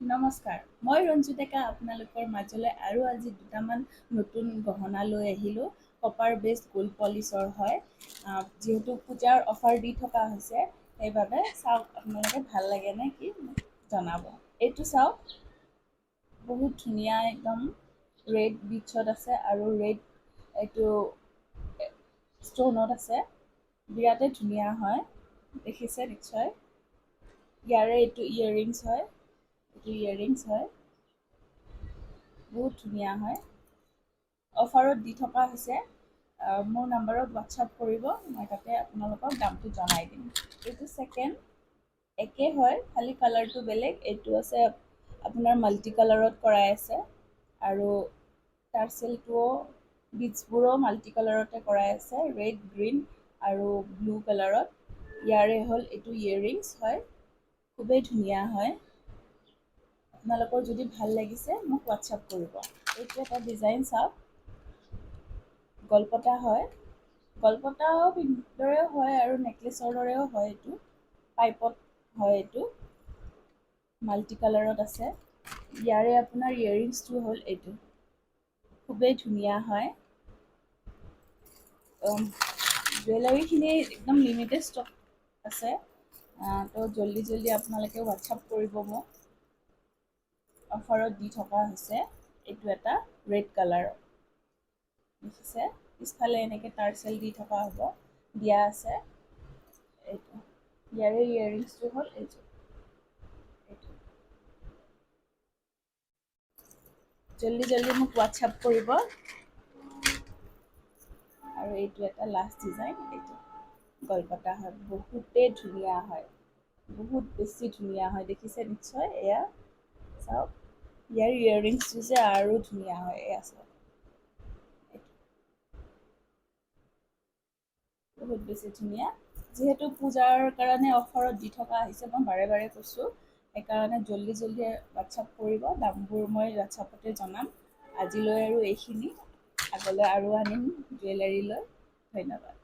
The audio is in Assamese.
নমস্কাৰ, মই ৰঞ্জু ডেকা আপোনালোকৰ মাজলৈ আৰু আজি দুটামান নতুন গহনা লৈ আহিলোঁ। কপাৰ বেছড গোল্ড পলিচৰ হয়। যিহেতু পূজাৰ অফাৰ দি থকা হৈছে, সেইবাবে চাওক আপোনালোকে ভাল লাগে নে কি জনাব। এইটো চাওক, বহুত ধুনীয়া একদম ৰেড বিটছত আছে আৰু ৰেড এইটো ষ্ট'নত আছে। বিৰাটেই ধুনীয়া হয়, দেখিছে নিশ্চয়। ইয়াৰে এইটো ইয়েৰিংছ হয়। এইটো ইয়েৰিংছ হয়, বহুত ধুনীয়া হয়। অফাৰত দি থকা হৈছে। মোৰ নাম্বাৰত হোৱাটছআপ কৰিব, মই তাতে আপোনালোকক দামটো জনাই দিম। এইটো ছেকেণ্ড একে হয়, খালি কালাৰটো বেলেগ। এইটো আছে আপোনাৰ মাল্টি কালাৰত কৰাই আছে আৰু টাৰ্চেলটোও বিটছবোৰো মাল্টি কালাৰতে কৰাই আছে, ৰেড, গ্ৰীণ আৰু ব্লু কালাৰত। ইয়াৰে হ'ল এইটো ইয়েৰিংছ হয়, খুবেই ধুনীয়া হয়। আপোনালোকৰ যদি ভাল লাগিছে মোক হোৱাটছআপ কৰিব। এইটো এটা ডিজাইন চাওক, গলপতা হয়। গলপতাও দৰেও হয় আৰু নেকলেছৰ দৰেও হয়। এইটো পাইপত হয়। এইটো মাল্টি কালাৰত আছে। ইয়াৰে আপোনাৰ ইয়েৰিংছটো হ'ল এইটো, খুবেই ধুনীয়া হয়। জুৱেলাৰীখিনি একদম লিমিটেড ষ্টক আছে, তো জল্দি জল্দি আপোনালোকে হোৱাটছআপ কৰিব মোক। অফাৰত দি থকা হৈছে। এইটো এটা ৰেড কালাৰৰ, দেখিছে? পিছফালে এনেকৈ টাৰ্চেল দি থকা হ'ব, দিয়া আছে। এইটো ইয়াৰে ইয়েৰিংছটো হ'ল এইটো। জল্দি জল্দি মোক হোৱাটছআপ কৰিব। আৰু এইটো এটা লাষ্ট ডিজাইন, এইটো গলপতা হয়, বহুতেই ধুনীয়া হয়, বহুত বেছি ধুনীয়া হয়। দেখিছে নিশ্চয়, এয়া চাওক। ইয়াৰ ইয়েৰিংছটো যে আৰু ধুনীয়া হয়, এয়া চাওক। বহুত বেছি ধুনীয়া। যিহেতু পূজাৰ কাৰণে অফাৰত দি থকা হৈছে, মই বাৰে বাৰে কৈছোঁ, সেইকাৰণে জল্দি জল্দি হোৱাটছআপ কৰিব। দামবোৰ মই হোৱাটছআপতে জনাম। আজিলৈ আৰু এইখিনি, আগলৈ আৰু আনিম জুৱেলাৰী লৈ। ধন্যবাদ।